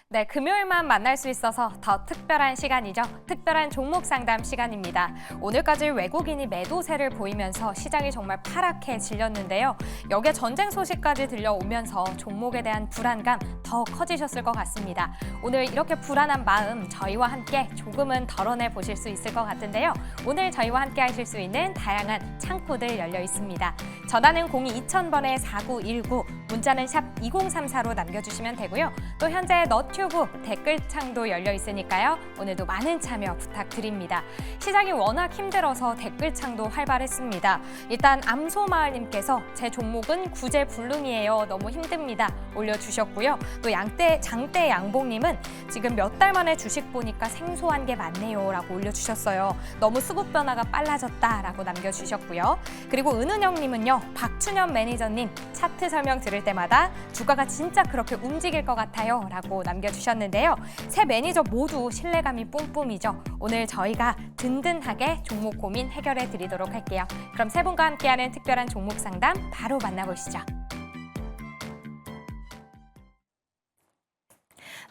네, 금요일만 만날 수 있어서 더 특별한 시간이죠. 특별한 종목 상담 시간입니다. 오늘까지 외국인이 매도세를 보이면서 시장이 정말 파랗게 질렸는데요. 여기에 전쟁 소식까지 들려오면서 종목에 대한 불안감 더 커지셨을 것 같습니다. 오늘 이렇게 불안한 마음 저희와 함께 조금은 덜어내 보실 수 있을 것 같은데요. 오늘 저희와 함께 하실 수 있는 다양한 창구들 열려 있습니다. 전화는 02-2000번에 4919, 문자는 샵 2034로 남겨주시면 되고요. 또 현재 너튜브 댓글창도 열려 있으니까요. 오늘도 많은 참여 부탁드립니다. 시장이 워낙 힘들어서 댓글창도 활발했습니다. 일단 암소마을님께서 제 종목은 구제불능이에요. 너무 힘듭니다. 올려주셨고요. 또 장대 양봉님은 지금 몇 달 만에 주식 보니까 생소한 게 많네요. 라고 올려주셨어요. 너무 수급 변화가 빨라졌다라고 남겨주셨고요. 그리고 은은영님은요. 박춘현 매니저님 차트 설명 들을 때마다 주가가 진짜 그렇게 움직일 것 같아요. 라고 남겨주셨는데요. 세 매니저 모두 신뢰감이 뿜뿜이죠. 오늘 저희가 든든하게 종목 고민 해결해 드리도록 할게요. 그럼 세 분과 함께하는 특별한 종목 상담 바로 만나보시죠.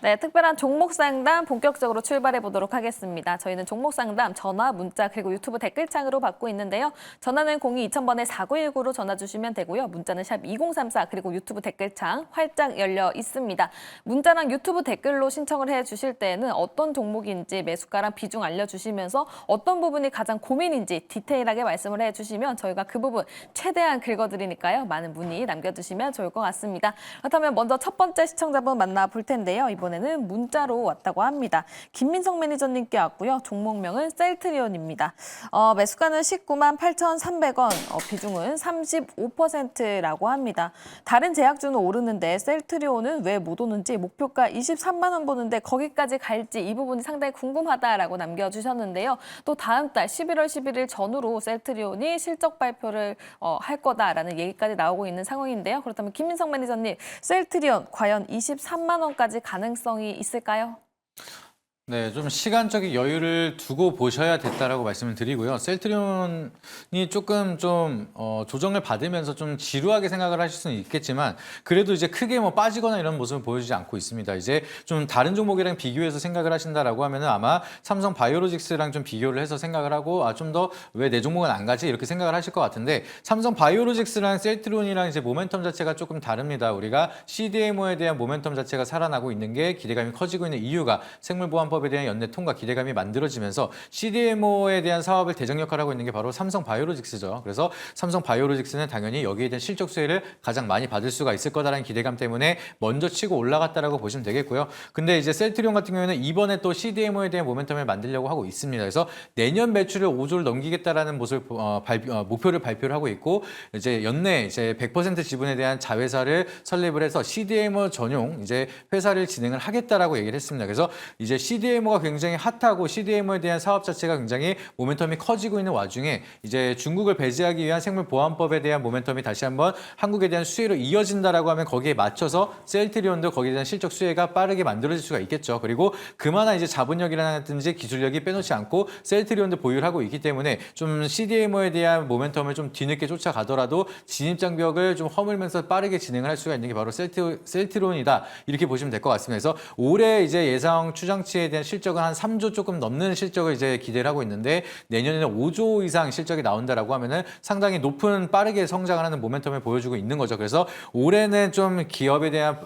네, 특별한 종목 상담 본격적으로 출발해 보도록 하겠습니다. 저희는 종목 상담 전화, 문자 그리고 유튜브 댓글창으로 받고 있는데요. 전화는 02-2000번에 4919로 전화 주시면 되고요. 문자는 샵 2034 그리고 유튜브 댓글창 활짝 열려 있습니다. 문자랑 유튜브 댓글로 신청을 해 주실 때는 어떤 종목인지 매수가랑 비중 알려주시면서 어떤 부분이 가장 고민인지 디테일하게 말씀을 해주시면 저희가 그 부분 최대한 긁어드리니까요. 많은 문의 남겨주시면 좋을 것 같습니다. 그렇다면 먼저 첫 번째 시청자분 만나볼 텐데요. 이번에는 문자로 왔다고 합니다. 김민성 매니저님께 왔고요. 종목명은 셀트리온입니다. 매수가는 19만 8,300원, 비중은 35%라고 합니다. 다른 제약주는 오르는데 셀트리온은 왜 못 오는지 목표가 23만 원 보는데 거기까지 갈지 이 부분이 상당히 궁금하다라고 남겨주셨는데요. 또 다음 달 11월 11일 전후로 셀트리온이 실적 발표를 할 거다라는 얘기까지 나오고 있는 상황인데요. 그렇다면 김민성 매니저님, 셀트리온 과연 23만 원까지 가능성이 있을까요? 네, 좀 시간적인 여유를 두고 보셔야 됐다라고 말씀을 드리고요. 셀트리온이 조금 좀 조정을 받으면서 좀 지루하게 생각을 하실 수는 있겠지만 그래도 이제 크게 뭐 빠지거나 이런 모습을 보여주지 않고 있습니다. 이제 좀 다른 종목이랑 비교해서 생각을 하신다라고 하면은 아마 삼성 바이오로직스랑 좀 비교를 해서 생각을 하고 좀 더 왜 내 종목은 안 가지 이렇게 생각을 하실 것 같은데 삼성 바이오로직스랑 셀트리온이랑 이제 모멘텀 자체가 조금 다릅니다. 우리가 CDMO에 대한 모멘텀 자체가 살아나고 있는 게 기대감이 커지고 있는 이유가 생물보안법에 대한 연내 통과 기대감이 만들어지면서 CDMO에 대한 사업을 대장 역할을 하고 있는 게 바로 삼성 바이오로직스죠. 그래서 삼성 바이오로직스는 당연히 여기에 대한 실적 수혜를 가장 많이 받을 수가 있을 거다라는 기대감 때문에 먼저 치고 올라갔다라고 보시면 되겠고요. 근데 이제 셀트리온 같은 경우에는 이번에 또 CDMO에 대한 모멘텀을 만들려고 하고 있습니다. 그래서 내년 매출을 5조를 넘기겠다라는 모습을 목표를 발표를 하고 있고 이제 연내 이제 100% 지분에 대한 자회사를 설립을 해서 CDMO 전용 이제 회사를 진행을 하겠다라고 얘기를 했습니다. 그래서 이제 CDMO가 굉장히 핫하고 CDMO에 대한 사업 자체가 굉장히 모멘텀이 커지고 있는 와중에 이제 중국을 배제하기 위한 생물보안법에 대한 모멘텀이 다시 한번 한국에 대한 수혜로 이어진다라고 하면 거기에 맞춰서 셀트리온도 거기에 대한 실적 수혜가 빠르게 만들어질 수가 있겠죠. 그리고 그만한 이제 자본력이라든지 기술력이 빼놓지 않고 셀트리온도 보유를 하고 있기 때문에 좀 CDMO에 대한 모멘텀을 좀 뒤늦게 쫓아가더라도 진입장벽을 좀 허물면서 빠르게 진행을 할 수가 있는 게 바로 셀트리온이다. 이렇게 보시면 될 것 같습니다. 그래서 올해 이제 예상 추정치에 대한 실적은 한 3조 조금 넘는 실적을 이제 기대를 하고 있는데 내년에는 5조 이상 실적이 나온다라고 하면은 상당히 높은 빠르게 성장을 하는 모멘텀을 보여주고 있는 거죠. 그래서 올해는 좀 기업에 대한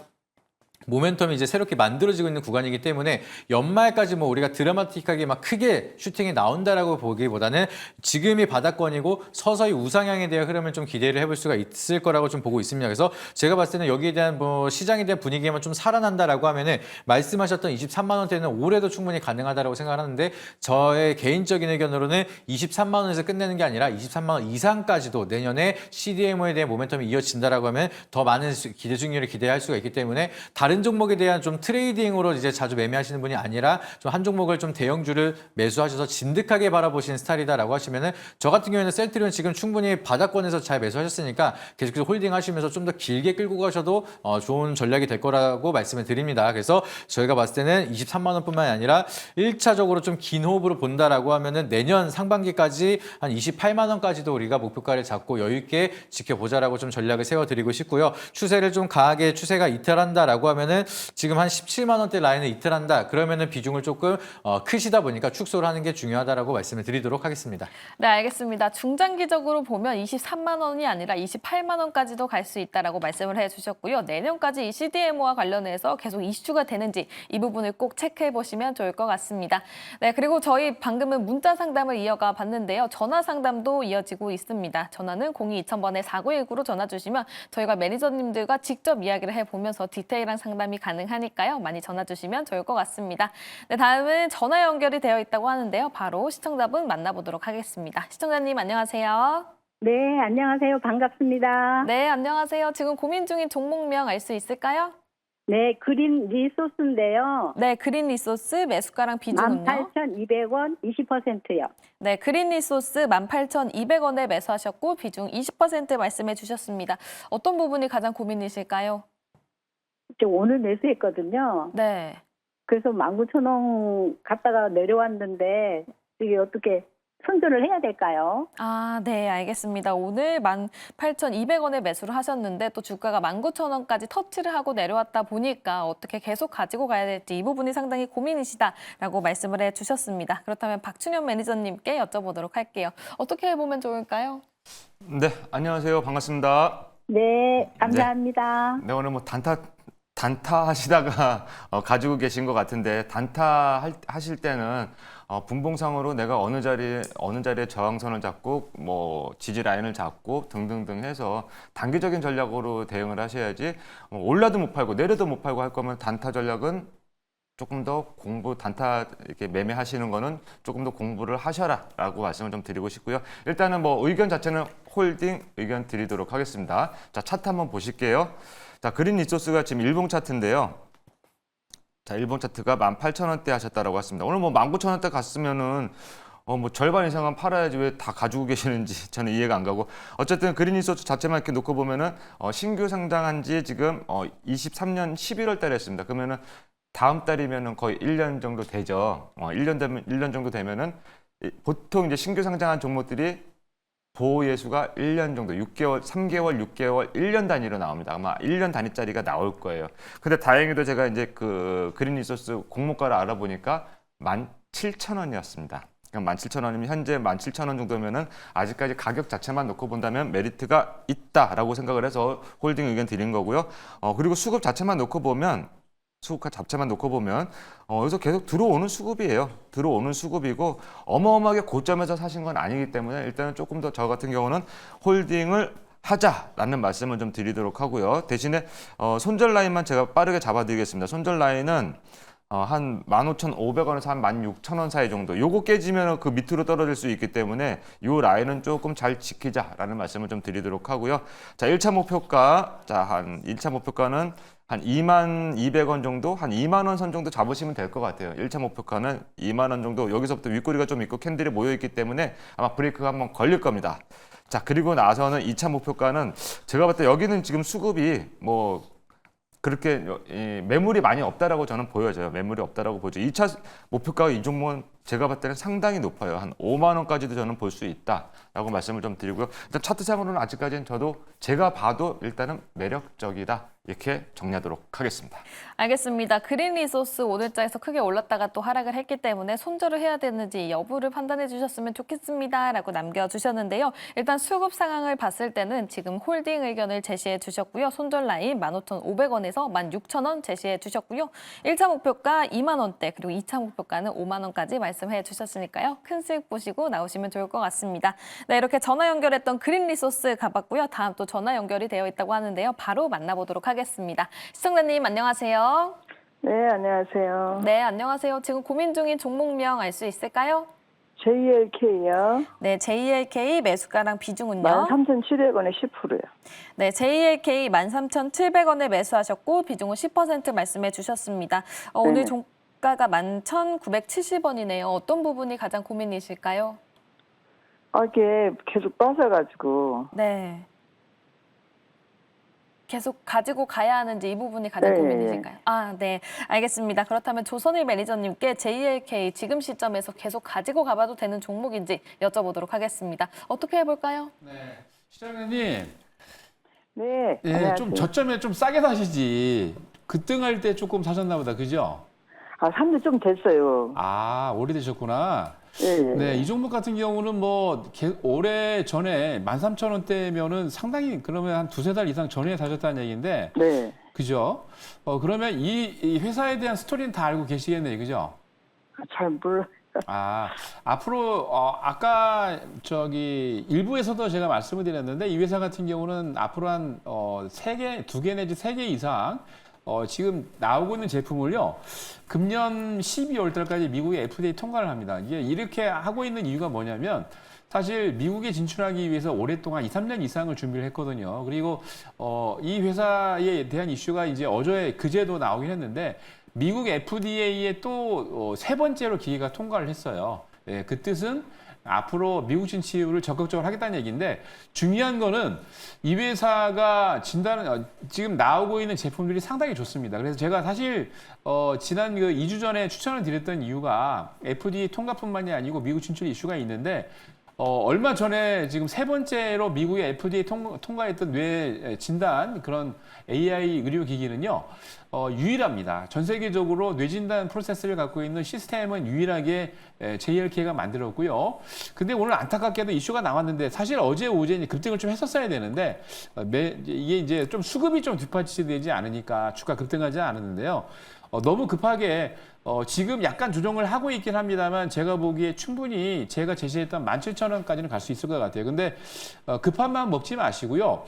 모멘텀이 이제 새롭게 만들어지고 있는 구간이기 때문에 연말까지 뭐 우리가 드라마틱하게 막 크게 슈팅이 나온다라고 보기보다는 지금이 바닥권이고 서서히 우상향에 대한 흐름을 좀 기대를 해볼 수가 있을 거라고 좀 보고 있습니다. 그래서 제가 봤을 때는 여기에 대한 뭐 시장에 대한 분위기만 좀 살아난다라고 하면은 말씀하셨던 23만 원대는 올해도 충분히 가능하다라고 생각하는데 저의 개인적인 의견으로는 23만 원에서 끝내는 게 아니라 23만 원 이상까지도 내년에 CDMO에 대한 모멘텀이 이어진다라고 하면 더 많은 기대 중률을 기대할 수가 있기 때문에 다른 종목에 대한 좀 트레이딩으로 이제 자주 매매하시는 분이 아니라 좀 한 종목을 좀 대형주를 매수하셔서 진득하게 바라보시는 스타일이다라고 하시면은 저 같은 경우에는 셀트리온 지금 충분히 바닥권에서 잘 매수하셨으니까 계속해서 홀딩하시면서 좀 더 길게 끌고 가셔도 좋은 전략이 될 거라고 말씀을 드립니다. 그래서 저희가 봤을 때는 23만 원뿐만이 아니라 1차적으로 좀 긴 호흡으로 본다라고 하면은 내년 상반기까지 한 28만 원까지도 우리가 목표가를 잡고 여유 있게 지켜보자라고 좀 전략을 세워드리고 싶고요. 추세를 좀 강하게 추세가 이탈한다라고 하면 하면은 지금 한 17만 원대 라인을 이탈한다. 그러면은 비중을 조금 크시다 보니까 축소를 하는 게 중요하다라고 말씀을 드리도록 하겠습니다. 네, 알겠습니다. 중장기적으로 보면 23만 원이 아니라 28만 원까지도 갈 수 있다라고 말씀을 해주셨고요. 내년까지 이 CDMO와 관련해서 계속 이슈가 되는지 이 부분을 꼭 체크해 보시면 좋을 것 같습니다. 네, 그리고 저희 방금은 문자 상담을 이어가 봤는데요. 전화 상담도 이어지고 있습니다. 전화는 02-2000번에 4919로 전화 주시면 저희가 매니저님들과 직접 이야기를 해보면서 디테일한 상담이 가능하니까요. 많이 전화 주시면 좋을 것 같습니다. 네, 다음은 전화 연결이 되어 있다고 하는데요. 바로 시청자분 만나보도록 하겠습니다. 시청자님 안녕하세요. 네, 안녕하세요. 반갑습니다. 네, 안녕하세요. 지금 고민 중인 종목명 알 수 있을까요? 네, 그린 리소스인데요. 네, 그린 리소스 매수가랑 비중은요? 18,200원 20%요. 네, 그린 리소스 18,200원에 매수하셨고 비중 20% 말씀해 주셨습니다. 어떤 부분이 가장 고민이실까요? 오늘 매수했거든요. 네. 그래서 19,000원 갔다가 내려왔는데 이게 어떻게 손절을 해야 될까요? 아, 네, 알겠습니다. 오늘 18,200원에 매수를 하셨는데 또 주가가 19,000원까지 터치를 하고 내려왔다 보니까 어떻게 계속 가지고 가야 될지 이 부분이 상당히 고민이시다라고 말씀을 해주셨습니다. 그렇다면 박춘현 매니저님께 여쭤보도록 할게요. 어떻게 해보면 좋을까요? 네, 안녕하세요. 반갑습니다. 네, 감사합니다. 네, 오늘 뭐 단타 하시다가 가지고 계신 것 같은데 단타 하실 때는 분봉상으로 내가 어느 자리에 저항선을 잡고 뭐 지지 라인을 잡고 등등등 해서 단기적인 전략으로 대응을 하셔야지 올라도 못 팔고 내려도 못 팔고 할 거면 단타 전략은 조금 더 단타 이렇게 매매하시는 거는 조금 더 공부를 하셔라라고 말씀을 좀 드리고 싶고요. 일단은 뭐 의견 자체는 홀딩 의견 드리도록 하겠습니다. 자, 차트 한번 보실게요. 자, 그린 리소스가 지금 일봉 차트인데요. 자, 일본 차트가 18,000원대 하셨다라고 했습니다. 오늘 뭐 19,000원대 갔으면은 뭐 절반 이상은 팔아야지 왜 다 가지고 계시는지 저는 이해가 안 가고 어쨌든 그린 리소스 자체만 이렇게 놓고 보면은 신규 상장한 지 지금 23년 11월 달에 했습니다. 그러면은 다음 달이면은 거의 1년 정도 되죠. 1년 정도 되면은 보통 이제 신규 상장한 종목들이 보호 예수가 1년 정도, 6개월, 3개월, 6개월, 1년 단위로 나옵니다. 아마 1년 단위짜리가 나올 거예요. 근데 다행히도 제가 이제 그 그린 리소스 공모가를 알아보니까 17,000원이었습니다. 그러니까 17,000원이면 현재 17,000원 정도면은 아직까지 가격 자체만 놓고 본다면 메리트가 있다라고 생각을 해서 홀딩 의견 드린 거고요. 그리고 수급 자체만 놓고 보면 수급가 자체만 놓고 보면 여기서 계속 들어오는 수급이에요. 들어오는 수급이고 어마어마하게 고점에서 사신 건 아니기 때문에 일단은 조금 더 저 같은 경우는 홀딩을 하자라는 말씀을 좀 드리도록 하고요. 대신에 손절 라인만 제가 빠르게 잡아드리겠습니다. 손절 라인은 한 15,500원에서 한 16,000원 사이 정도. 요거 깨지면 그 밑으로 떨어질 수 있기 때문에 요 라인은 조금 잘 지키자라는 말씀을 좀 드리도록 하고요. 자, 1차 목표가 한 1차 목표가는 한 22,200원 정도, 한 2만 원 선 정도 잡으시면 될 것 같아요. 1차 목표가는 2만 원 정도. 여기서부터 윗꼬리가 좀 있고 캔들이 모여 있기 때문에 아마 브레이크가 한번 걸릴 겁니다. 자, 그리고 나서는 2차 목표가는 제가 봤을 때 여기는 지금 수급이 뭐 그렇게 매물이 많이 없다라고 저는 보여져요. 매물이 없다라고 보죠. 2차 목표가 이 종목은 제가 봤을 때는 상당히 높아요. 한 5만 원까지도 저는 볼 수 있다라고 말씀을 좀 드리고요. 일단 차트상으로는 아직까지는 저도 제가 봐도 일단은 매력적이다. 이렇게 정리하도록 하겠습니다. 알겠습니다. 그린 리소스 오늘자에서 크게 올랐다가 또 하락을 했기 때문에 손절을 해야 되는지 여부를 판단해 주셨으면 좋겠습니다라고 남겨주셨는데요. 일단 수급 상황을 봤을 때는 지금 홀딩 의견을 제시해 주셨고요. 손절 라인 15,500원에서 16,000원 제시해 주셨고요. 1차 목표가 2만 원대 그리고 2차 목표가는 5만 원까지 말씀해 주셨으니까요. 큰 수익 보시고 나오시면 좋을 것 같습니다. 네, 이렇게 전화 연결했던 그린 리소스 가봤고요. 다음 또 전화 연결이 되어 있다고 하는데요. 바로 만나보도록 하겠습니다. 시청자님 안녕하세요. 네, 안녕하세요. 네, 안녕하세요. 지금 고민 중인 종목명 알 수 있을까요? JLK요. 네, JLK 매수가랑 비중은요? 13,700원에 10%요. 네, JLK 13,700원에 매수하셨고 비중은 10% 말씀해 주셨습니다. 오늘 종가가 11,970원이네요. 어떤 부분이 가장 고민이실까요? 이게 계속 빠져가지고. 네. 계속 가지고 가야 하는지 이 부분이 가장 네. 고민이실까요? 아, 네. 알겠습니다. 그렇다면 조선일 매니저님께 JLK 지금 시점에서 계속 가지고 가봐도 되는 종목인지 여쭤보도록 하겠습니다. 어떻게 해볼까요? 네, 시장님, 네, 예, 안녕하세요. 좀 저점에 좀 싸게 사시지. 급등할 때 조금 사셨나 보다. 그죠? 아, 산지 좀 됐어요. 아, 오래되셨구나. 예. 네, 이 종목 같은 경우는 뭐 오래 전에 13,000원대면은 상당히 그러면 한 두세 달 이상 전에 사셨다는 얘기인데 네. 그죠? 그러면 이 회사에 대한 스토리는 다 알고 계시겠네요. 그죠? 잘 몰라. 아, 앞으로 아까 저기 일부에서도 제가 말씀을 드렸는데 이 회사 같은 경우는 앞으로 한 세 개, 두 개 내지 세 개 이상 지금 나오고 있는 제품을요. 금년 12월 달까지 미국의 FDA 통과를 합니다. 이게 이렇게 하고 있는 이유가 뭐냐면 사실 미국에 진출하기 위해서 오랫동안 2, 3년 이상을 준비를 했거든요. 그리고 이 회사에 대한 이슈가 이제 그제도 나오긴 했는데 미국 FDA에 또 세 번째로 기계가 통과를 했어요. 예, 그 뜻은 앞으로 미국 진출을 적극적으로 하겠다는 얘기인데 중요한 거는 이 회사가 지금 나오고 있는 제품들이 상당히 좋습니다. 그래서 제가 사실 지난 그 2주 전에 추천을 드렸던 이유가 FDA 통과뿐만이 아니고 미국 진출 이슈가 있는데 얼마 전에 지금 세 번째로 미국의 FDA 통과했던 뇌 진단 그런 AI 의료기기는요, 유일합니다. 전 세계적으로 뇌 진단 프로세스를 갖고 있는 시스템은 유일하게 JLK가 만들었고요. 근데 오늘 안타깝게도 이슈가 나왔는데 사실 어제 오전에 급등을 좀 했었어야 되는데 이게 이제 좀 수급이 좀 뒷받치되지 않으니까 주가 급등하지 않았는데요. 너무 급하게 지금 약간 조정을 하고 있긴 합니다만 제가 보기에 충분히 제가 제시했던 17,000원까지는 갈 수 있을 것 같아요. 근데 급한 마음 먹지 마시고요.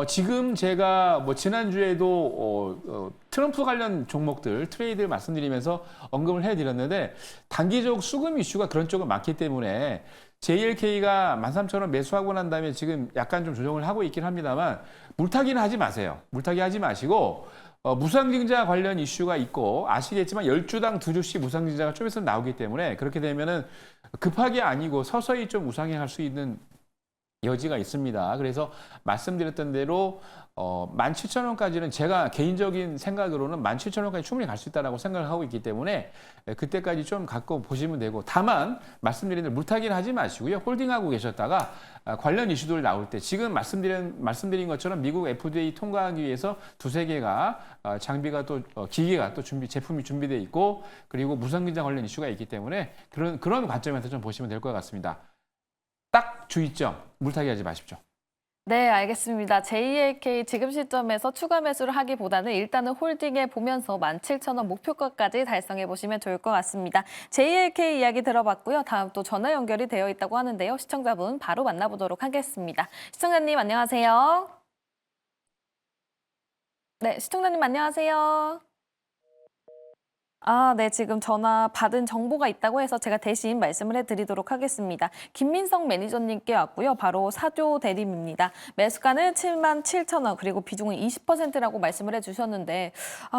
지금 제가 뭐 지난주에도 트럼프 관련 종목들 트레이드를 말씀드리면서 언급을 해드렸는데 단기적 수급 이슈가 그런 쪽은 많기 때문에 JLK가 13,000원 매수하고 난 다음에 지금 약간 좀 조정을 하고 있긴 합니다만 물타기는 하지 마세요. 물타기 하지 마시고 무상증자 관련 이슈가 있고 아시겠지만 10주당 2주씩 무상증자가 좀 있으면 나오기 때문에 그렇게 되면은 급하게 아니고 서서히 좀 우상향할 수 있는 여지가 있습니다. 그래서 말씀드렸던 대로 17,000원까지는 제가 개인적인 생각으로는 17,000원까지 충분히 갈 수 있다고 생각을 하고 있기 때문에 그때까지 좀 갖고 보시면 되고 다만 말씀드린 대로 물타기는 하지 마시고요. 홀딩하고 계셨다가 관련 이슈들 나올 때 지금 말씀드린 것처럼 미국 FDA 통과하기 위해서 두세 개가 장비가 또 기계가 또 제품이 준비되어 있고 그리고 무상증자 관련 이슈가 있기 때문에 그런 관점에서 좀 보시면 될 것 같습니다. 딱 주의점, 물타기 하지 마십시오. 네, 알겠습니다. JLK 지금 시점에서 추가 매수를 하기보다는 일단은 홀딩해 보면서 17,000원 목표가까지 달성해 보시면 좋을 것 같습니다. JLK 이야기 들어봤고요. 다음 또 전화 연결이 되어 있다고 하는데요. 시청자분 바로 만나보도록 하겠습니다. 시청자님 안녕하세요. 네, 시청자님 안녕하세요. 네, 지금 전화 받은 정보가 있다고 해서 제가 대신 말씀을 해드리도록 하겠습니다. 김민성 매니저님께 왔고요. 바로 사조 대림입니다. 매수가는 77,000원 그리고 비중은 20%라고 말씀을 해주셨는데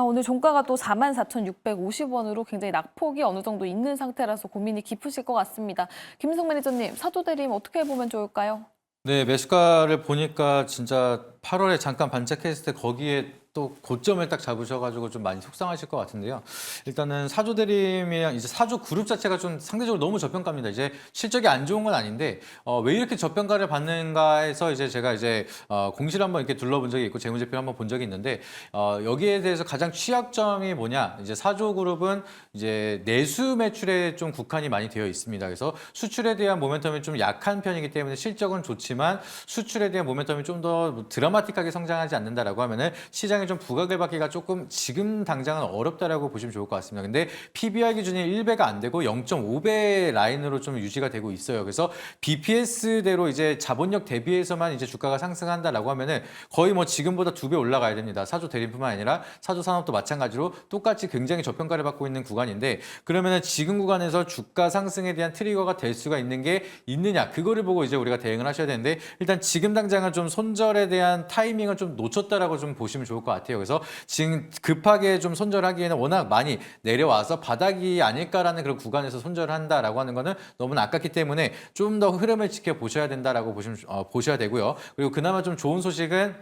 오늘 종가가 또 44,650원으로 굉장히 낙폭이 어느 정도 있는 상태라서 고민이 깊으실 것 같습니다. 김민성 매니저님, 사조 대림 어떻게 보면 좋을까요? 네, 매수가를 보니까 진짜 8월에 잠깐 반짝했을 때 거기에 또 고점을 딱 잡으셔가지고 좀 많이 속상하실 것 같은데요. 일단은 사조 대림이랑 이제 사조 그룹 자체가 좀 상대적으로 너무 저평가입니다. 이제 실적이 안 좋은 건 아닌데 왜 이렇게 저평가를 받는가 해서 이제 제가 이제 공시를 한번 이렇게 둘러본 적이 있고 재무제표를 한번 본 적이 있는데 여기에 대해서 가장 취약점이 뭐냐? 이제 사조 그룹은 이제 내수 매출에 좀 국한이 많이 되어 있습니다. 그래서 수출에 대한 모멘텀이 좀 약한 편이기 때문에 실적은 좋지만 수출에 대한 모멘텀이 좀 더 드라마틱하게 성장하지 않는다라고 하면은 시장에 좀 부각을 받기가 조금 지금 당장은 어렵다라고 보시면 좋을 것 같습니다. 근데 PBR 기준이 1배가 안 되고 0.5배 라인으로 좀 유지가 되고 있어요. 그래서 BPS대로 이제 자본력 대비해서만 이제 주가가 상승한다라고 하면은 거의 뭐 지금보다 2배 올라가야 됩니다. 사조 대림뿐만 아니라 사조 산업도 마찬가지로 똑같이 굉장히 저평가를 받고 있는 구간인데 그러면은 지금 구간에서 주가 상승에 대한 트리거가 될 수가 있는 게 있느냐 그거를 보고 이제 우리가 대응을 하셔야 되는데 일단 지금 당장은 좀 손절에 대한 타이밍을 좀 놓쳤다라고 좀 보시면 좋을 것 같아요. 그래서 지금 급하게 좀 손절하기에는 워낙 많이 내려와서 바닥이 아닐까라는 그런 구간에서 손절을 한다라고 하는 거는 너무나 아깝기 때문에 좀 더 흐름을 지켜보셔야 된다라고 보셔야 되고요. 그리고 그나마 좀 좋은 소식은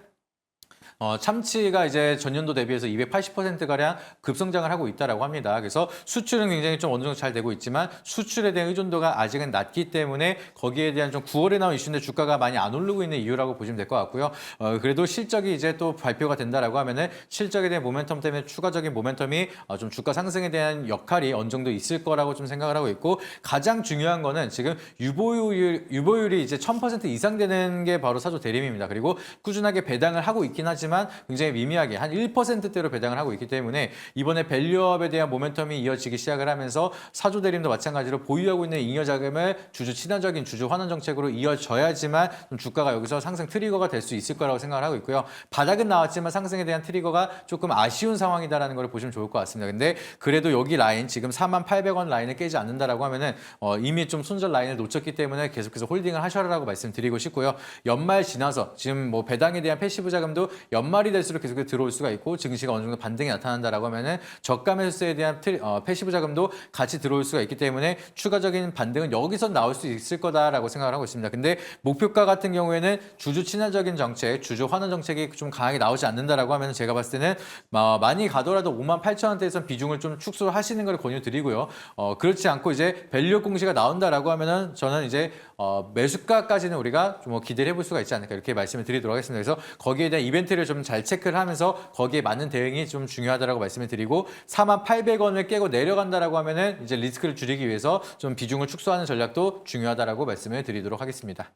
참치가 이제 전년도 대비해서 280%가량 급성장을 하고 있다라고 합니다. 그래서 수출은 굉장히 좀 어느 정도 잘 되고 있지만 수출에 대한 의존도가 아직은 낮기 때문에 거기에 대한 좀 9월에 나온 이슈인데 주가가 많이 안 오르고 있는 이유라고 보시면 될 것 같고요. 그래도 실적이 이제 또 발표가 된다라고 하면은 실적에 대한 모멘텀 때문에 추가적인 모멘텀이 좀 주가 상승에 대한 역할이 어느 정도 있을 거라고 좀 생각을 하고 있고 가장 중요한 거는 지금 유보율이 이제 1000% 이상 되는 게 바로 사조 대림입니다. 그리고 꾸준하게 배당을 하고 있긴 하지만 굉장히 미미하게 한 1%대로 배당을 하고 있기 때문에 이번에 밸류업에 대한 모멘텀이 이어지기 시작을 하면서 사조 대림도 마찬가지로 보유하고 있는 잉여 자금을 주주 친화적인 주주 환원 정책으로 이어져야지만 좀 주가가 여기서 상승 트리거가 될 수 있을 거라고 생각을 하고 있고요. 바닥은 나왔지만 상승에 대한 트리거가 조금 아쉬운 상황이다라는 걸 보시면 좋을 것 같습니다. 근데 그래도 여기 라인 지금 48,000원 라인을 깨지 않는다라고 하면은 이미 좀 손절 라인을 놓쳤기 때문에 계속해서 홀딩을 하셔라라고 말씀드리고 싶고요. 연말 지나서 지금 뭐 배당에 대한 패시브 자금도 연말이 될수록 계속 들어올 수가 있고 증시가 어느 정도 반등이 나타난다라고 하면은 저가 매수세에 대한 패시브 자금도 같이 들어올 수가 있기 때문에 추가적인 반등은 여기서 나올 수 있을 거다라고 생각을 하고 있습니다. 근데 목표가 같은 경우에는 주주 친화적인 정책, 주주 환원 정책이 좀 강하게 나오지 않는다라고 하면 제가 봤을 때는 많이 가더라도 58,000원대에서 비중을 좀 축소하시는 걸 권유드리고요. 그렇지 않고 이제 밸류 공시가 나온다라고 하면은 저는 이제 매수가까지는 우리가 좀 기대를 해볼 수가 있지 않을까 이렇게 말씀을 드리도록 하겠습니다. 그래서 거기에 대한 이벤트를 좀 잘 체크를 하면서 거기에 맞는 대응이 좀 중요하다라고 말씀을 드리고 48,000원을 깨고 내려간다라고 하면은 이제 리스크를 줄이기 위해서 좀 비중을 축소하는 전략도 중요하다라고 말씀을 드리도록 하겠습니다.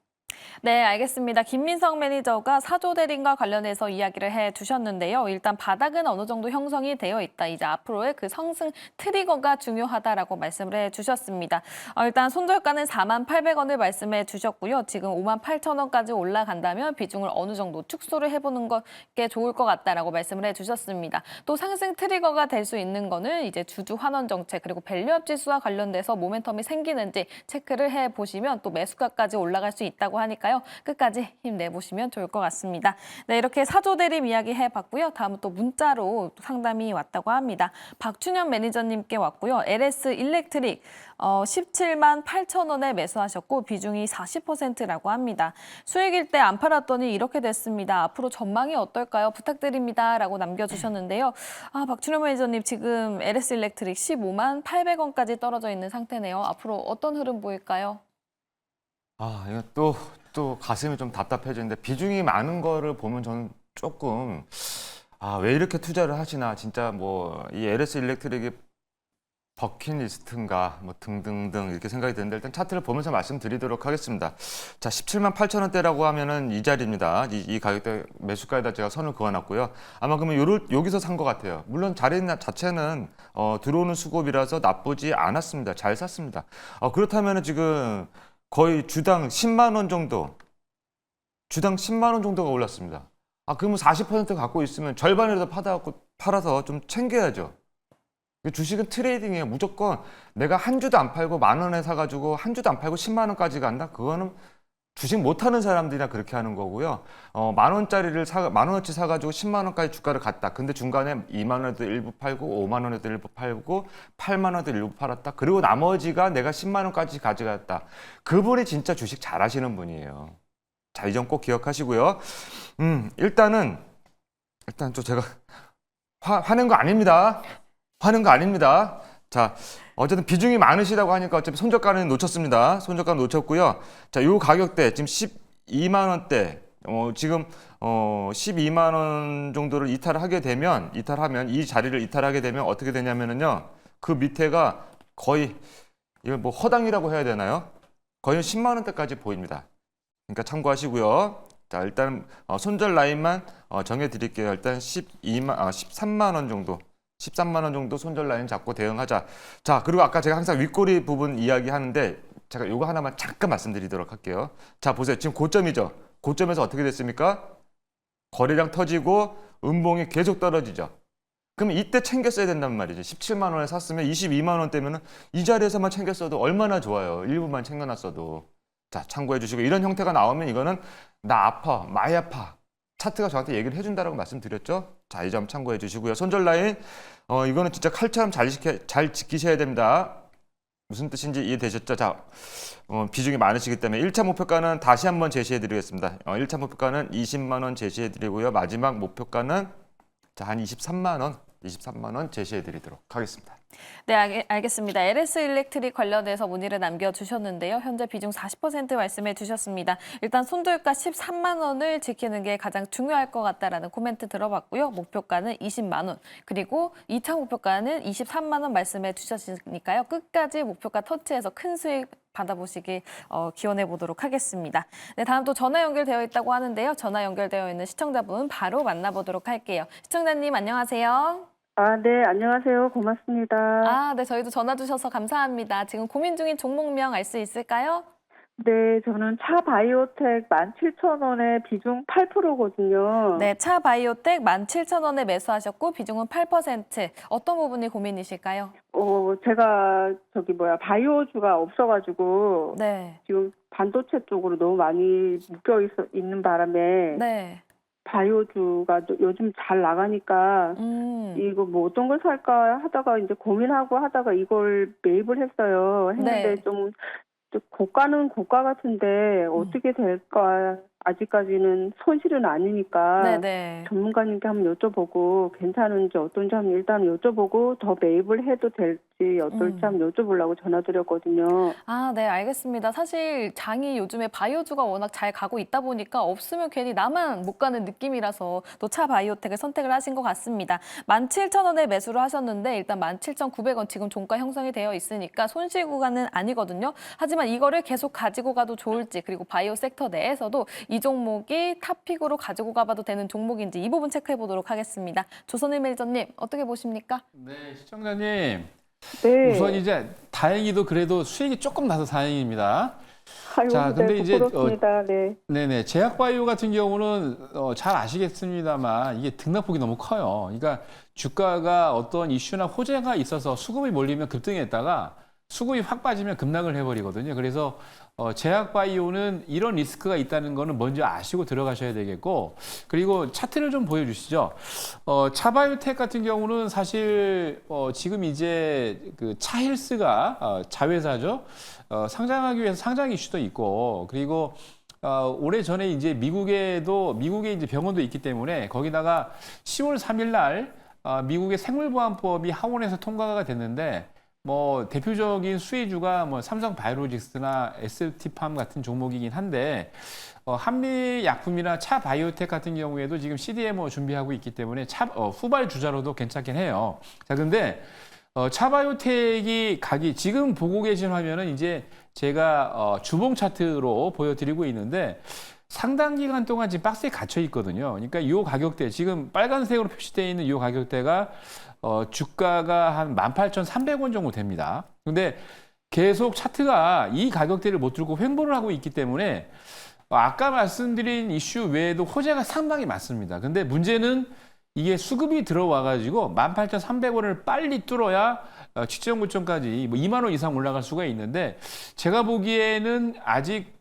네, 알겠습니다. 김민성 매니저가 사조 대림과 관련해서 이야기를 해주셨는데요. 일단 바닥은 어느 정도 형성이 되어 있다. 이제 앞으로의 그 상승 트리거가 중요하다라고 말씀을 해주셨습니다. 일단 손절가는 48,000원을 말씀해 주셨고요. 지금 58,000원까지 올라간다면 비중을 어느 정도 축소를 해보는 게 좋을 것 같다라고 말씀을 해주셨습니다. 또 상승 트리거가 될 수 있는 거는 이제 주주 환원 정책 그리고 밸류업 지수와 관련돼서 모멘텀이 생기는지 체크를 해보시면 또 매수가까지 올라갈 수 있다고 하니까요. 끝까지 힘내보시면 좋을 것 같습니다. 네, 이렇게 사조 대림 이야기 해봤고요. 다음은 또 문자로 상담이 왔다고 합니다. 박춘현 매니저님께 왔고요. LS 일렉트릭 178,000원에 매수하셨고 비중이 40%라고 합니다. 수익일 때 안 팔았더니 이렇게 됐습니다. 앞으로 전망이 어떨까요? 부탁드립니다. 라고 남겨주셨는데요. 박춘현 매니저님 지금 LS 일렉트릭 158,000원까지 떨어져 있는 상태네요. 앞으로 어떤 흐름 보일까요? 이거 또 가슴이 좀 답답해지는데 비중이 많은 거를 보면 저는 조금 왜 이렇게 투자를 하시나 진짜 뭐 이 LS 일렉트릭이 버킷리스트인가 뭐 등등등 이렇게 생각이 드는데 일단 차트를 보면서 말씀드리도록 하겠습니다. 자, 178,000원대라고 하면은 이 자리입니다. 이 가격대 매수가에다 제가 선을 그어놨고요. 아마 그러면 여기서 산 것 같아요. 물론 자리 자체는 들어오는 수급이라서 나쁘지 않았습니다. 잘 샀습니다. 그렇다면은 지금 거의 주당 10만 원 정도, 주당 10만 원 정도가 올랐습니다. 그러면 40% 갖고 있으면 절반이라도 팔아서 좀 챙겨야죠. 주식은 트레이딩이에요. 무조건 내가 한 주도 안 팔고 10,000원에 사가지고 한 주도 안 팔고 10만 원까지 간다? 그거는 주식 못하는 사람들이나 그렇게 하는 거고요. 10,000원어치 사가지고 10만 원까지 주가를 갔다. 근데 중간에 2만 원에도 일부 팔고 5만 원에도 일부 팔고 8만 원에도 일부 팔았다. 그리고 나머지가 내가 10만 원까지 가져갔다. 그분이 진짜 주식 잘하시는 분이에요. 자, 이 점 꼭 기억하시고요. 일단 좀 제가 화낸 거 아닙니다. 화낸 거 아닙니다. 자, 어쨌든 비중이 많으시다고 하니까 어차피 손절가는 놓쳤습니다. 손절가 놓쳤고요. 자, 요 가격대 지금 12만 원대, 지금 12만 원 정도를 이탈하면 이 자리를 이탈하게 되면 어떻게 되냐면은요. 그 밑에가 거의 이걸 뭐 허당이라고 해야 되나요? 거의 10만 원대까지 보입니다. 그러니까 참고하시고요. 자, 일단 손절 라인만 정해 드릴게요. 일단 13만 원 정도. 13만 원 정도 손절 라인 잡고 대응하자. 자, 그리고 아까 제가 항상 윗꼬리 부분 이야기하는데 제가 요거 하나만 잠깐 말씀드리도록 할게요. 자, 보세요. 지금 고점이죠. 고점에서 어떻게 됐습니까? 거래량 터지고 음봉이 계속 떨어지죠. 그럼 이때 챙겼어야 된단 말이죠. 17만 원에 샀으면 22만 원대면은 이 자리에서만 챙겼어도 얼마나 좋아요. 일부만 챙겨놨어도. 자, 참고해 주시고 이런 형태가 나오면 이거는 나 아파, 많이 아파. 차트가 저한테 얘기를 해준다라고 말씀드렸죠. 자, 이 점 참고해 주시고요. 손절 라인 이거는 진짜 칼처럼 잘 지키셔야 됩니다. 무슨 뜻인지 이해되셨죠? 자, 비중이 많으시기 때문에 1차 목표가는 다시 한번 제시해 드리겠습니다. 1차 목표가는 20만 원 제시해 드리고요. 마지막 목표가는 자, 한 23만 원 제시해 드리도록 하겠습니다. 네, 알겠습니다. LS 일렉트릭 관련해서 문의를 남겨주셨는데요. 현재 비중 40% 말씀해 주셨습니다. 일단 손절가 13만 원을 지키는 게 가장 중요할 것 같다라는 코멘트 들어봤고요. 목표가는 20만 원, 그리고 2차 목표가는 23만 원 말씀해 주셨으니까요. 끝까지 목표가 터치해서 큰 수익 받아보시길 기원해 보도록 하겠습니다. 네, 다음 또 전화 연결되어 있다고 하는데요. 전화 연결되어 있는 시청자분 바로 만나보도록 할게요. 시청자님 안녕하세요. 네, 안녕하세요. 고맙습니다. 네, 저희도 전화 주셔서 감사합니다. 지금 고민 중인 종목명 알 수 있을까요? 네, 저는 차 바이오텍 17,000원에 비중 8%거든요. 네, 차 바이오텍 17,000원에 매수하셨고 비중은 8%. 어떤 부분이 고민이실까요? 제가 바이오주가 없어가지고 네. 지금 반도체 쪽으로 너무 많이 있는 바람에 네. 바이오주가 요즘 잘 나가니까 이거 뭐 어떤 걸 살까 하다가 이제 고민하고 하다가 이걸 매입을 했는데 네. 좀 고가는 고가 같은데 어떻게 될까 아직까지는 손실은 아니니까 네네. 전문가님께 한번 여쭤보고 괜찮은지 어떤지 한번 일단 여쭤보고 더 매입을 해도 될지 어떨지 한번 여쭤보려고 전화드렸거든요. 네, 알겠습니다. 사실 장이 요즘에 바이오주가 워낙 잘 가고 있다 보니까 없으면 괜히 나만 못 가는 느낌이라서 또 차 바이오텍을 선택을 하신 것 같습니다. 17,000원에 매수를 하셨는데 일단 17,900원 지금 종가 형성이 되어 있으니까 손실 구간은 아니거든요. 하지만 이거를 계속 가지고 가도 좋을지, 그리고 바이오 섹터 내에서도 이 종목이 탑픽으로 가지고 가봐도 되는 종목인지 이 부분 체크해 보도록 하겠습니다. 조선일 매니저님 어떻게 보십니까? 네, 시청자님. 네. 우선 이제 다행히도 그래도 수익이 조금 나서 다행입니다. 아유, 자, 근데 이제 부끄럽습니다. 네. 네네, 제약바이오 같은 경우는 잘 아시겠습니다만 이게 등락폭이 너무 커요. 그러니까 주가가 어떤 이슈나 호재가 있어서 수급이 몰리면 급등했다가 수급이 확 빠지면 급락을 해버리거든요. 그래서 제약바이오는 이런 리스크가 있다는 거는 먼저 아시고 들어가셔야 되겠고, 그리고 차트를 좀 보여주시죠. 차바이오텍 같은 경우는 사실 지금 이제 그 차헬스가 자회사죠. 상장하기 위해서 상장 이슈도 있고, 그리고 올해 전에 이제 미국에 이제 병원도 있기 때문에 거기다가 10월 3일 날 미국의 생물보안법이 하원에서 통과가 됐는데, 뭐 대표적인 수혜주가 뭐 삼성바이오로직스나 ST팜 같은 종목이긴 한데, 한미약품이나 차바이오텍 같은 경우에도 지금 CDMO 준비하고 있기 때문에 후발 주자로도 괜찮긴 해요. 자, 근데 차바이오텍이 지금 보고 계신 화면은 이제 제가 주봉 차트로 보여드리고 있는데, 상당 기간 동안 지금 박스에 갇혀 있거든요. 그러니까 이 가격대, 지금 빨간색으로 표시되어 있는 이 가격대가 주가가 한 18,300원 정도 됩니다. 근데 계속 차트가 이 가격대를 못 들고 횡보를 하고 있기 때문에 아까 말씀드린 이슈 외에도 호재가 상당히 많습니다. 근데 문제는 이게 수급이 들어와가지고 18,300원을 빨리 뚫어야 직전 고점까지 뭐 2만 원 이상 올라갈 수가 있는데, 제가 보기에는 아직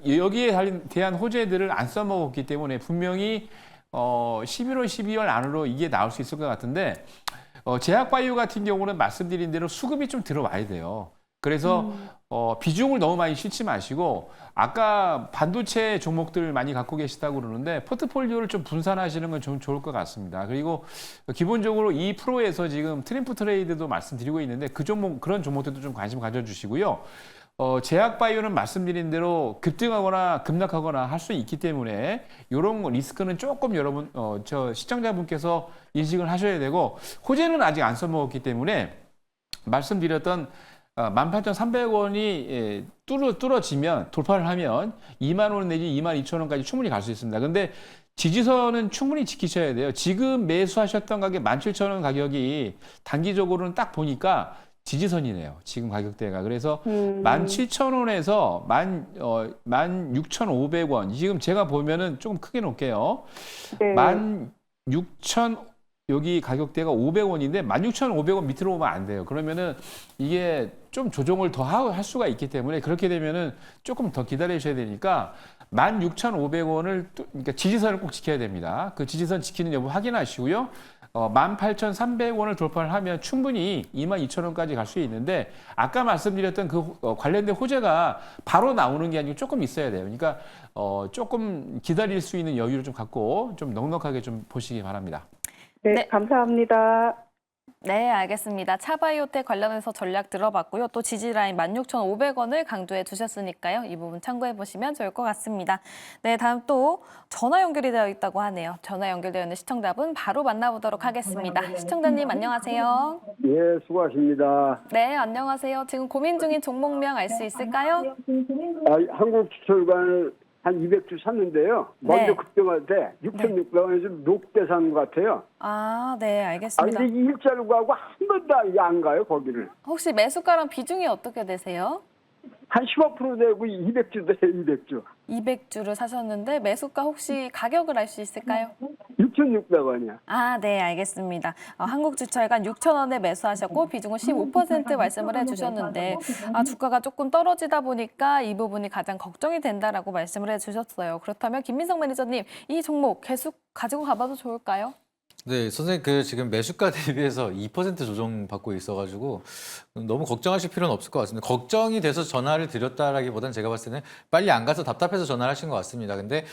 여기에 대한 호재들을 안 써먹었기 때문에 분명히 11월, 12월 안으로 이게 나올 수 있을 것 같은데, 제약바이오 같은 경우는 말씀드린 대로 수급이 좀 들어와야 돼요. 그래서 비중을 너무 많이 싣지 마시고, 아까 반도체 종목들 많이 갖고 계시다고 그러는데 포트폴리오를 좀 분산하시는 건 좀 좋을 것 같습니다. 그리고 기본적으로 이 프로에서 지금 트림프 트레이드도 말씀드리고 있는데 그런 종목들도 좀 관심 가져주시고요. 제약바이오는 말씀드린 대로 급등하거나 급락하거나 할 수 있기 때문에 이런 리스크는 조금 여러분 시청자분께서 인식을 하셔야 되고, 호재는 아직 안 써먹었기 때문에 말씀드렸던 18,300원이 뚫어지면, 돌파를 하면 2만 원 내지 22,000원까지 충분히 갈 수 있습니다. 근데 지지선은 충분히 지키셔야 돼요. 지금 매수하셨던 가격 17,000원 가격이 단기적으로는 딱 보니까 지지선이네요. 지금 가격대가. 그래서 17,000원에서 16,500원. 지금 제가 보면은 조금 크게 놓을게요. 네. 16,000 여기 가격대가 500원인데 16,500원 밑으로 오면 안 돼요. 그러면은 이게 좀 조정을 더 할 수가 있기 때문에, 그렇게 되면은 조금 더 기다리셔야 되니까 16,500원을 그러니까 지지선을 꼭 지켜야 됩니다. 그 지지선 지키는 여부 확인하시고요. 18,300원을 돌파를 하면 충분히 22,000원까지 갈 수 있는데 아까 말씀드렸던 그 관련된 호재가 바로 나오는 게 아니고 조금 있어야 돼요. 그러니까 조금 기다릴 수 있는 여유를 좀 갖고 좀 넉넉하게 좀 보시기 바랍니다. 네, 네. 감사합니다. 네, 알겠습니다. 차바이오텍 관련해서 전략 들어봤고요. 또 지지라인 16,500원을 강조해 두셨으니까요. 이 부분 참고해 보시면 좋을 것 같습니다. 네, 다음 또 전화 연결이 되어 있다고 하네요. 전화 연결되어 있는 시청자분 바로 만나보도록 하겠습니다. 시청자님 안녕하세요. 예, 수고하십니다. 네, 안녕하세요. 지금 고민 중인 종목명 알 수 있을까요? 한국주철관을 한 200주 샀는데요. 먼저 네. 급등할 때 6,600원에서 롯데 산 것 같아요. 아, 네, 아, 알겠습니다. 근데 일자로 가고 한 번도 안 가요, 거기를. 혹시 매수가랑 비중이 어떻게 되세요? 한 15% 되고 200주 돼요, 200주. 200주를 사셨는데 매수가 혹시 가격을 알 수 있을까요? 6,600원이야. 아, 네, 알겠습니다. 한국주철관 6,000원에 매수하셨고 비중은 15% 말씀을 해주셨는데 주가가 조금 떨어지다 보니까 이 부분이 가장 걱정이 된다라고 말씀을 해주셨어요. 그렇다면 김민성 매니저님, 이 종목 계속 가지고 가봐도 좋을까요? 네, 선생님 그 지금 매수가 대비해서 2% 조정받고 있어가지고 너무 걱정하실 필요는 없을 것 같습니다. 걱정이 돼서 전화를 드렸다라기보다는 제가 봤을 때는 빨리 안 가서 답답해서 전화를 하신 것 같습니다. 근데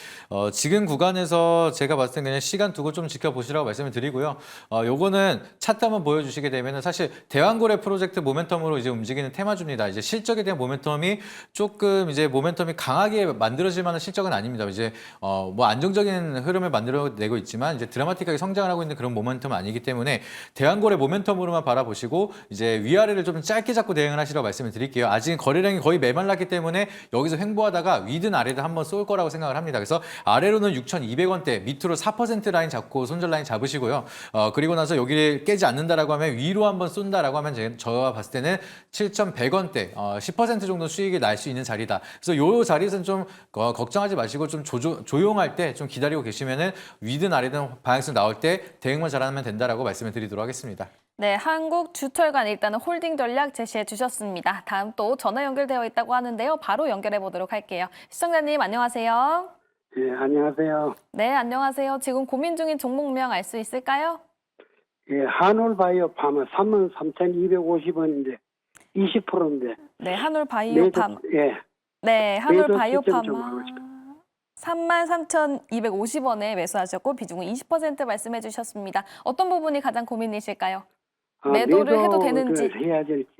지금 구간에서 제가 봤을 때는 그냥 시간 두고 좀 지켜보시라고 말씀을 드리고요. 요거는 차트 한번 보여주시게 되면은 사실 대왕고래 프로젝트 모멘텀으로 이제 움직이는 테마주입니다. 이제 실적에 대한 모멘텀이 조금 이제 모멘텀이 강하게 만들어질 만한 실적은 아닙니다. 이제 뭐 안정적인 흐름을 만들어내고 있지만 이제 드라마틱하게 성장을 하고 있는 그런 모멘텀은 아니기 때문에 대왕고래 모멘텀으로만 바라보시고 이제 위아래를 좀 짧게 잡고 대응을 하시라고 말씀을 드릴게요. 아직 거래량이 거의 메말랐기 때문에 여기서 횡보하다가 위든 아래든 한번 쏠 거라고 생각을 합니다. 그래서 아래로는 6,200원대, 밑으로 4% 라인 잡고 손절 라인 잡으시고요. 그리고 나서 여기를 깨지 않는다라고 하면 위로 한번 쏜다라고 하면 저와 봤을 때는 7,100원대, 10% 정도 수익이 날 수 있는 자리다. 그래서 요 자리에서는 좀 걱정하지 마시고 좀 조용할 때 좀 기다리고 계시면은 위든 아래든 방향성 나올 때 대응만 잘하면 된다라고 말씀을 드리도록 하겠습니다. 네, 한국주철관 일단은 홀딩 전략 제시해 주셨습니다. 다음 또 전화 연결되어 있다고 하는데요. 바로 연결해 보도록 할게요. 시청자님 안녕하세요. 예, 안녕하세요. 네, 안녕하세요. 지금 고민 중인 종목명 알 수 있을까요? 예, 한올바이오 파마 33,250원인데 20%인데. 네, 한올바이오팜. 예. 네, 시점 좀 한올바이오팜 하고 싶어요. 33,250원에 매수하셨고 비중은 20% 말씀해 주셨습니다. 어떤 부분이 가장 고민이실까요? 매도를 해도 되는지. 해야 될지.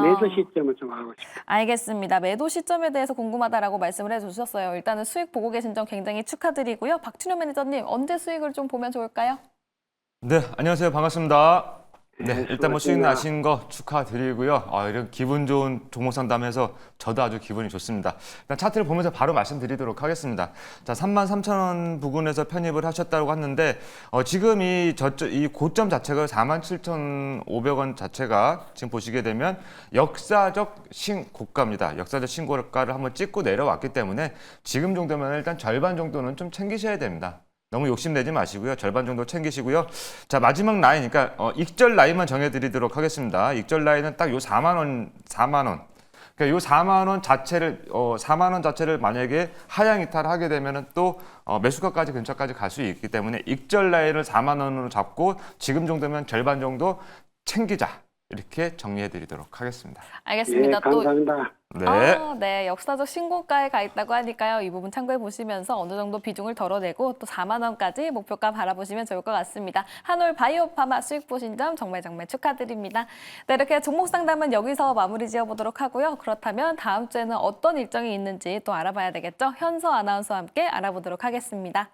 매도 시점을 좀 하고 싶어요. 알겠습니다. 매도 시점에 대해서 궁금하다라고 말씀을 해주셨어요. 일단은 수익 보고 계신 점 굉장히 축하드리고요. 박춘효 매니저님, 언제 수익을 좀 보면 좋을까요? 네, 안녕하세요. 반갑습니다. 네, 네, 일단 뭐 수익 수고하셨습니다. 나신 거 축하드리고요. 이런 기분 좋은 종목 상담에서 저도 아주 기분이 좋습니다. 일단 차트를 보면서 바로 말씀드리도록 하겠습니다. 자, 33,000원 부근에서 편입을 하셨다고 했는데 지금 이 고점 자체가 47,500원 자체가 지금 보시게 되면 역사적 신고가입니다. 역사적 신고가를 한번 찍고 내려왔기 때문에 지금 정도면 일단 절반 정도는 좀 챙기셔야 됩니다. 너무 욕심내지 마시고요. 절반 정도 챙기시고요. 자, 마지막 라인, 그러니까 익절 라인만 정해드리도록 하겠습니다. 익절 라인은 딱 요 4만 원. 그러니까 요 4만 원 자체를 4만 원 자체를 만약에 하향 이탈하게 되면은 또 매수가까지 근처까지 갈 수 있기 때문에 익절 라인을 4만 원으로 잡고 지금 정도면 절반 정도 챙기자. 이렇게 정리해드리도록 하겠습니다. 알겠습니다. 예, 감사합니다. 네. 네, 역사적 신고가에 가 있다고 하니까요. 이 부분 참고해 보시면서 어느 정도 비중을 덜어내고 또 4만 원까지 목표가 바라보시면 좋을 것 같습니다. 한올 바이오파마 수익 보신 점 정말 축하드립니다. 네, 이렇게 종목 상담은 여기서 마무리 지어보도록 하고요. 그렇다면 다음 주에는 어떤 일정이 있는지 또 알아봐야 되겠죠. 현서 아나운서와 함께 알아보도록 하겠습니다.